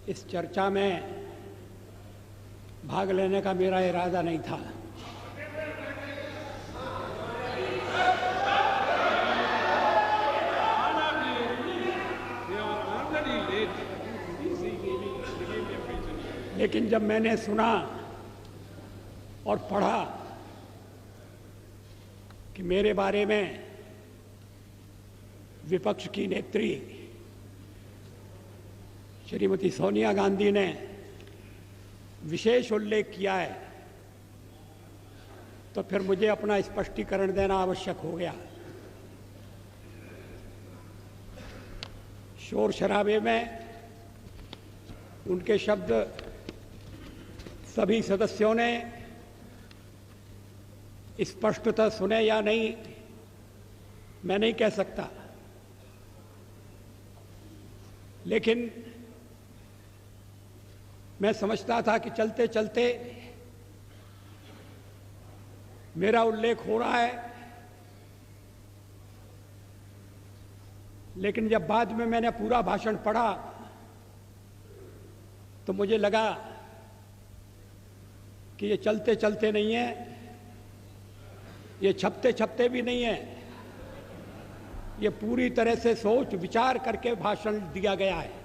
इस चर्चा में भाग लेने का मेरा इरादा नहीं था। लेकिन जब मैंने सुना और पढ़ा कि मेरे बारे में विपक्ष की नेत्री श्रीमती सोनिया गांधी ने विशेष उल्लेख किया है, तो फिर मुझे अपना स्पष्टीकरण देना आवश्यक हो गया। शोर शराबे में उनके शब्द सभी सदस्यों ने स्पष्टतः सुने या नहीं, मैं नहीं कह सकता, लेकिन मैं समझता था कि चलते चलते मेरा उल्लेख हो रहा है। लेकिन जब बाद में मैंने पूरा भाषण पढ़ा तो मुझे लगा कि ये चलते चलते नहीं है, ये छपते छपते भी नहीं है, ये पूरी तरह से सोच विचार करके भाषण दिया गया है।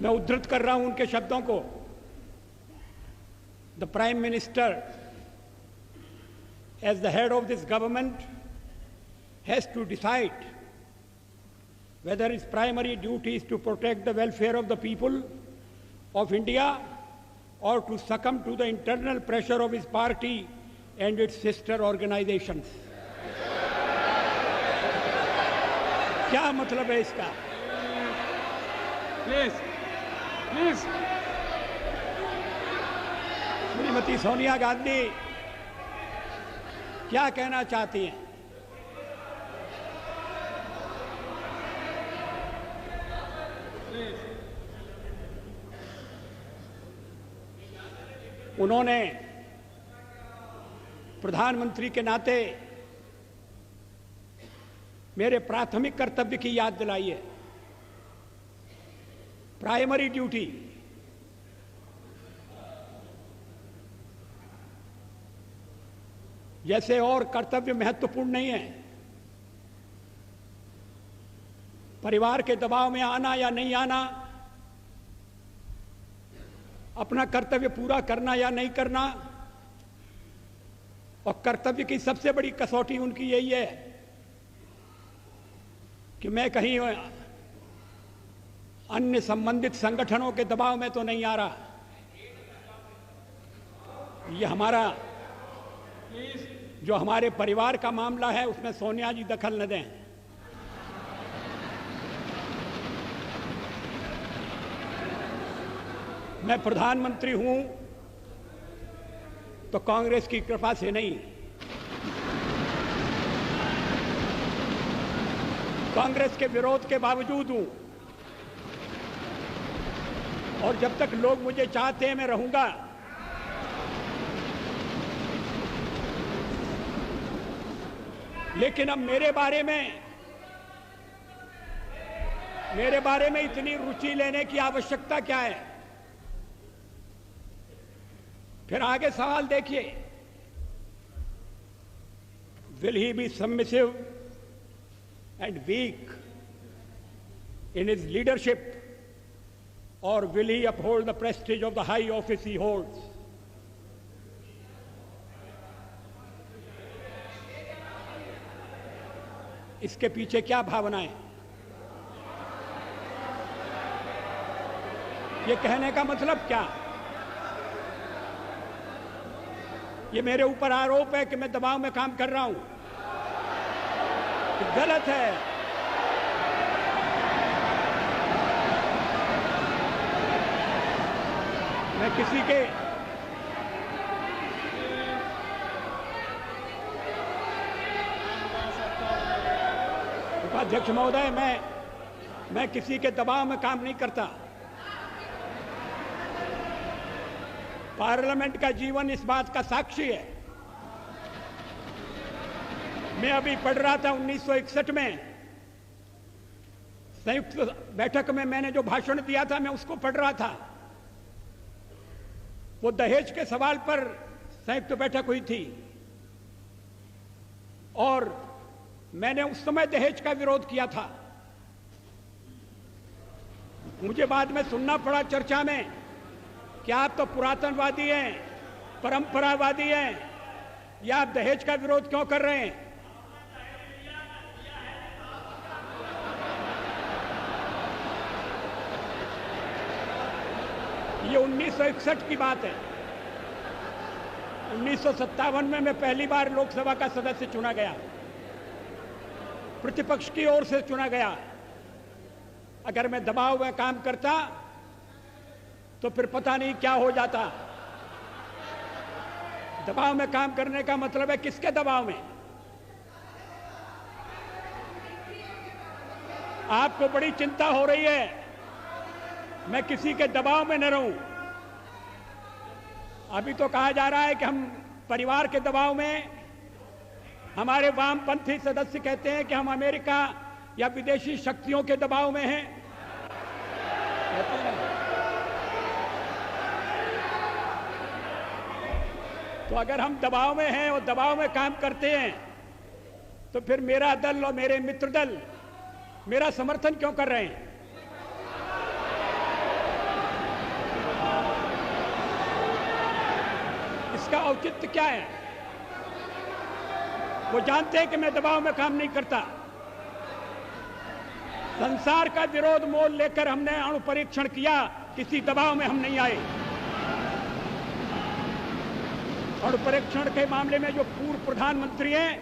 मैं उद्धृत कर रहा हूं उनके शब्दों को। The prime minister as the head of this government has to decide whether its primary duty is to protect the welfare of the people of India or to succumb to the internal pressure of his party and its sister organizations. क्या मतलब है इसका? Please Shrimati Sonia Gandhi क्या कहना चाहती हैं? उन्होंने प्रधानमंत्री के नाते मेरे प्राथमिक कर्तव्य की याद दिलाई है। प्राइमरी ड्यूटी, जैसे और कर्तव्य महत्वपूर्ण नहीं है, परिवार के दबाव में आना या नहीं आना, अपना कर्तव्य पूरा करना या नहीं करना, और कर्तव्य की सबसे बड़ी कसौटी उनकी यही है कि मैं कहीं अन्य संबंधित संगठनों के दबाव में तो नहीं आ रहा। ये हमारा जो हमारे परिवार का मामला है उसमें सोनिया जी दखल न दें। मैं प्रधानमंत्री हूं तो कांग्रेस की कृपा से नहीं, कांग्रेस के विरोध के बावजूद हूं, और जब तक लोग मुझे चाहते हैं मैं रहूंगा। लेकिन अब मेरे बारे में इतनी रुचि लेने की आवश्यकता क्या है? फिर आगे सवाल देखिए, will he be submissive and weak in his leadership, or will he uphold the prestige of the high office he holds? इसके पीछे क्या भावनाएं? ये कहने का मतलब क्या? ये मेरे ऊपर आरोप है कि मैं दबाव में काम कर रहा हूं, गलत है। मैं किसी के उपाध्यक्ष महोदय, मैं किसी के दबाव में काम नहीं करता। पार्लियामेंट का जीवन इस बात का साक्षी है। मैं अभी पढ़ रहा था 1961 में संयुक्त बैठक में मैंने जो भाषण दिया था मैं उसको पढ़ रहा था। वो दहेज के सवाल पर संयुक्त बैठक हुई थी और मैंने उस समय दहेज का विरोध किया था। मुझे बाद में सुनना पड़ा चर्चा में कि आप तो पुरातनवादी हैं, परंपरावादी हैं, या आप दहेज का विरोध क्यों कर रहे हैं? ये 1961 की बात है। 1957 में मैं पहली बार लोकसभा का सदस्य चुना गया, प्रतिपक्ष की ओर से चुना गया। अगर मैं दबाव में काम करता तो फिर पता नहीं क्या हो जाता। दबाव में काम करने का मतलब है किसके दबाव में? आपको बड़ी चिंता हो रही है मैं किसी के दबाव में न रहूं। अभी तो कहा जा रहा है कि हम परिवार के दबाव में, हमारे वामपंथी सदस्य कहते हैं कि हम अमेरिका या विदेशी शक्तियों के दबाव में हैं। तो अगर हम दबाव में हैं और दबाव में काम करते हैं तो फिर मेरा दल और मेरे मित्र दल मेरा समर्थन क्यों कर रहे हैं? इसका औचित्य क्या है? वो जानते हैं कि मैं दबाव में काम नहीं करता। संसार का विरोध मोल लेकर हमने अणु परीक्षण किया, किसी दबाव में हम नहीं आए। अणु परीक्षण के मामले में जो पूर्व प्रधानमंत्री हैं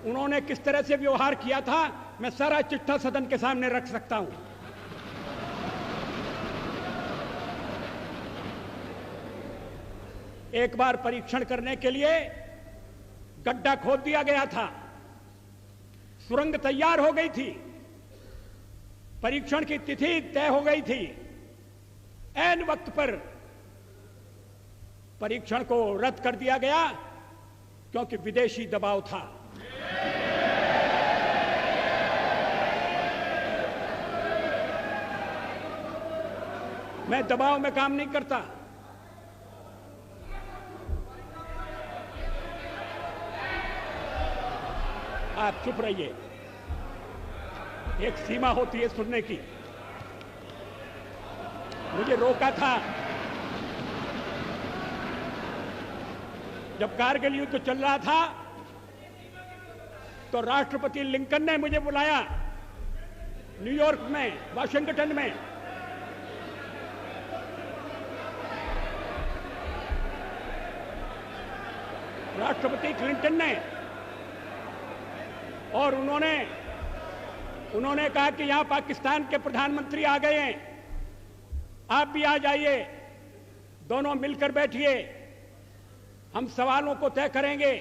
उन्होंने किस तरह से व्यवहार किया था मैं सारा चिट्ठा सदन के सामने रख सकता हूं। एक बार परीक्षण करने के लिए गड्ढा खोद दिया गया था, सुरंग तैयार हो गई थी, परीक्षण की तिथि तय हो गई थी। ऐन वक्त पर परीक्षण को रद्द कर दिया गया क्योंकि विदेशी दबाव था। मैं दबाव में काम नहीं करता। आप चुप रहिए, एक सीमा होती है सुनने की। मुझे रोका था जब कारगिल युद्ध चल रहा था तो राष्ट्रपति लिंकन ने मुझे बुलाया न्यूयॉर्क में, वाशिंगटन में। राष्ट्रपति क्लिंटन ने, और उन्होंने कहा कि यहां पाकिस्तान के प्रधानमंत्री आ गए हैं, आप भी आ जाइए, दोनों मिलकर बैठिए, हम सवालों को तय करेंगे।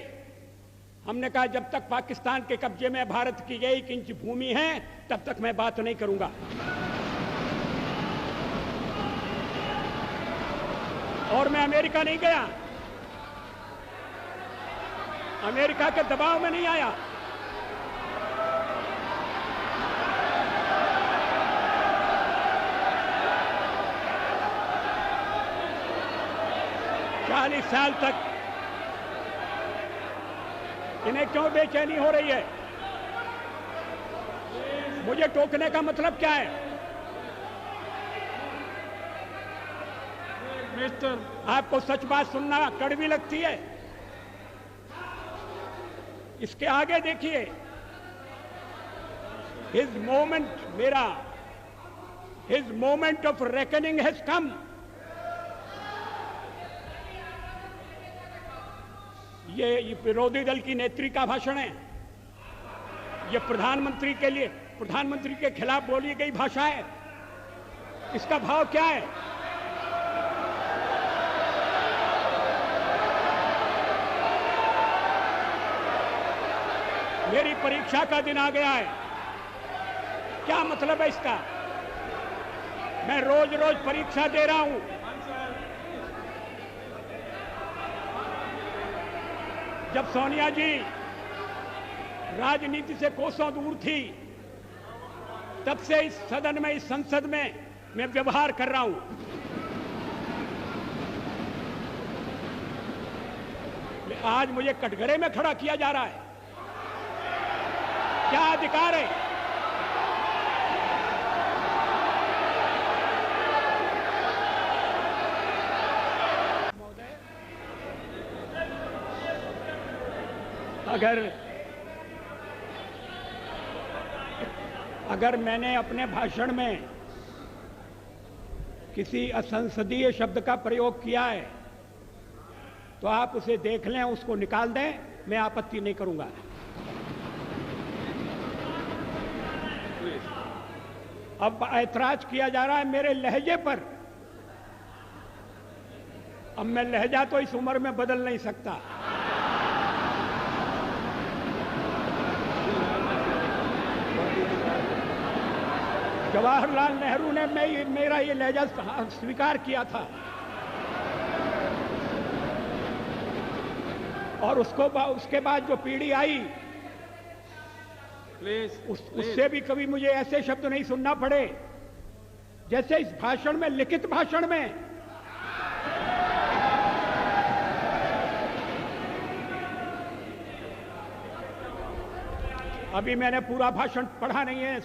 हमने कहा जब तक पाकिस्तान के कब्जे में भारत की 1 इंच भूमि है तब तक मैं बात नहीं करूंगा। और मैं अमेरिका नहीं गया, अमेरिका के दबाव में नहीं आया। चालीस साल तक इन्हें क्यों बेचैनी हो रही है? मुझे टोकने का मतलब क्या है? मिस्टर, आपको सच बात सुनना कड़वी लगती है? इसके आगे देखिए, his moment of reckoning has come. ये विरोधी दल की नेत्री का भाषण है, ये प्रधानमंत्री के लिए, प्रधानमंत्री के खिलाफ बोली गई भाषा है। इसका भाव क्या है? मेरी परीक्षा का दिन आ गया है, क्या मतलब है इसका? मैं रोज रोज परीक्षा दे रहा हूं। जब सोनिया जी राजनीति से कोसों दूर थी तब से इस सदन में, इस संसद में मैं व्यवहार कर रहा हूं। आज मुझे कटघरे में खड़ा किया जा रहा है। क्या अधिकार है? अगर मैंने अपने भाषण में किसी असंसदीय शब्द का प्रयोग किया है तो आप उसे देख लें, उसको निकाल दें, मैं आपत्ति नहीं करूंगा। अब ऐतराज किया जा रहा है मेरे लहजे पर। अब मैं लहजा तो इस उम्र में बदल नहीं सकता। जवाहरलाल नेहरू ने मेरा ये लहजा स्वीकार किया था और उसके बाद जो पीढ़ी आई उससे भी कभी मुझे ऐसे शब्द नहीं सुनना पड़े जैसे इस भाषण में, लिखित भाषण में। अभी मैंने पूरा भाषण पढ़ा नहीं है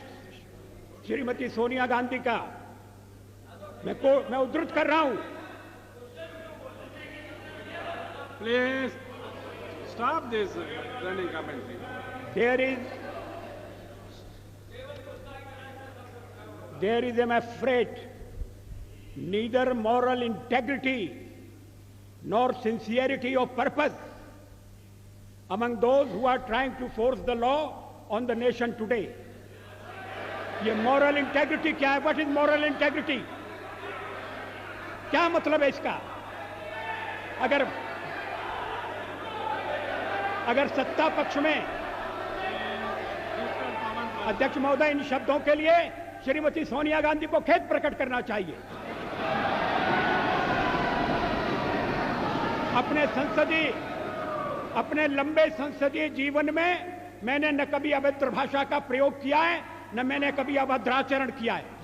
श्रीमती सोनिया गांधी का, मैं उद्धृत कर रहा हूं। Please stop this running commentary. There is, I'm afraid, neither moral integrity nor sincerity of purpose among those who are trying to force the law on the nation today. ये moral integrity क्या है? What is moral integrity? क्या मतलब है इसका? अगर सत्ता पक्ष में अध्यक्ष महोदय, इन शब्दों के लिए श्रीमती सोनिया गांधी को खेद प्रकट करना चाहिए। अपने लंबे संसदीय जीवन में मैंने न कभी अभद्र भाषा का प्रयोग किया है, न मैंने कभी अभद्राचरण किया है।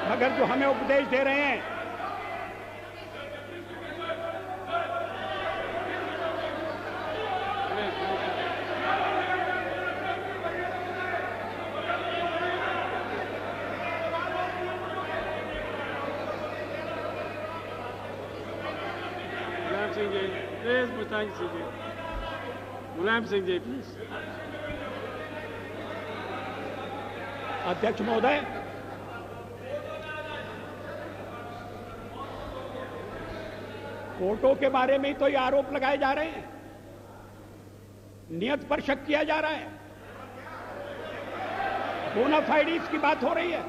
मगर जो हमें उपदेश दे रहे हैं, मुलायम सिंह जी प्लीज। अध्यक्ष महोदय, फोटो के बारे में ही तो ये आरोप लगाए जा रहे हैं, नियत पर शक किया जा रहा है, बोनाफाइड्स की बात हो रही है।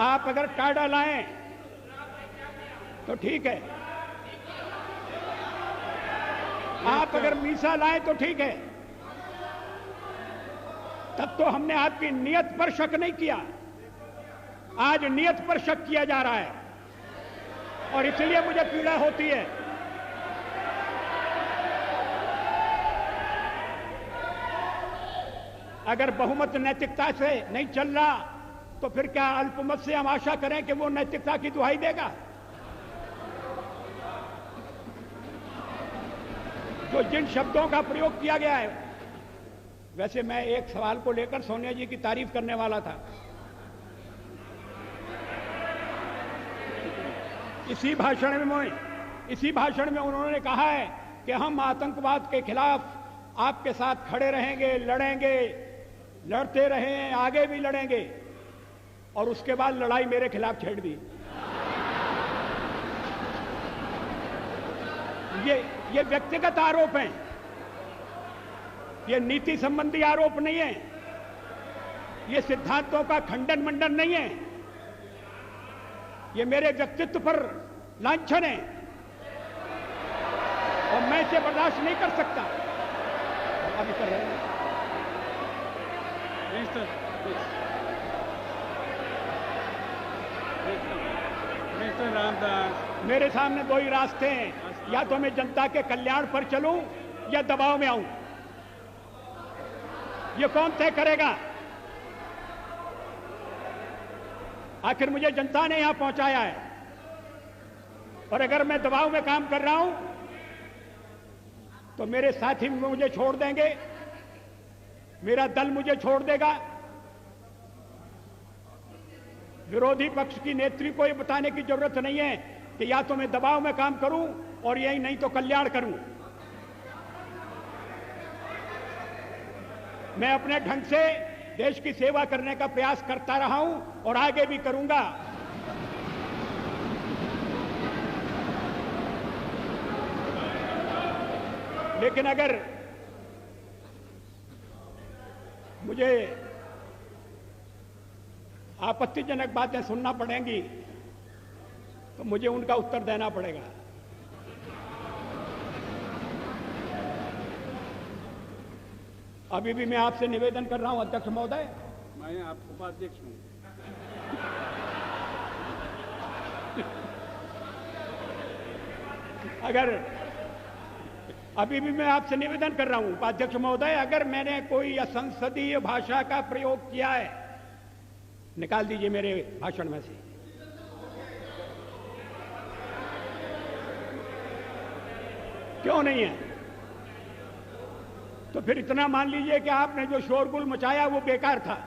आप अगर टाडा लाएं तो ठीक है, आप अगर मीसा लाएं तो ठीक है, तब तो हमने आपकी नियत पर शक नहीं किया। आज नियत पर शक किया जा रहा है और इसलिए मुझे पीड़ा होती है। अगर बहुमत नैतिकता से नहीं चल रहा तो फिर क्या अल्पमत से हम आशा करें कि वो नैतिकता की दुहाई देगा? जो जिन शब्दों का प्रयोग किया गया है, वैसे मैं एक सवाल को लेकर सोनिया जी की तारीफ करने वाला था। इसी भाषण में उन्होंने कहा है कि हम आतंकवाद के खिलाफ आपके साथ खड़े रहेंगे, लड़ेंगे, लड़ते रहे हैं, आगे भी लड़ेंगे, और उसके बाद लड़ाई मेरे खिलाफ छेड़ दी। ये व्यक्तिगत आरोप हैं, ये नीति संबंधी आरोप नहीं है, ये सिद्धांतों का खंडन मंडन नहीं है, ये मेरे व्यक्तित्व पर लांछन है और मैं इसे बर्दाश्त नहीं कर सकता। अभी कर रहे हैं। Mr. Mr. Ramdas, मेरे सामने दो ही रास्ते हैं, या तो मैं जनता के कल्याण पर चलूं या दबाव में आऊं। ये कौन तय करेगा? आखिर मुझे जनता ने यहां पहुंचाया है, और अगर मैं दबाव में काम कर रहा हूं तो मेरे साथी मुझे छोड़ देंगे, मेरा दल मुझे छोड़ देगा। विरोधी पक्ष की नेत्री को ये बताने की जरूरत नहीं है कि या तो मैं दबाव में काम करूं और यही नहीं तो कल्याण करूं। मैं अपने ढंग से देश की सेवा करने का प्रयास करता रहा हूं और आगे भी करूंगा। लेकिन अगर मुझे आपत्तिजनक बातें सुनना पड़ेंगी तो मुझे उनका उत्तर देना पड़ेगा। अभी भी मैं आपसे निवेदन कर रहा हूं अध्यक्ष महोदय, मैं आप उपाध्यक्ष हूँ। अगर अभी भी मैं आपसे निवेदन कर रहा हूं उपाध्यक्ष महोदय, अगर मैंने कोई असंसदीय भाषा का प्रयोग किया है, निकाल दीजिए मेरे भाषण में से। क्यों नहीं है? तो फिर इतना मान लीजिए कि आपने जो शोरगुल मचाया वो बेकार था।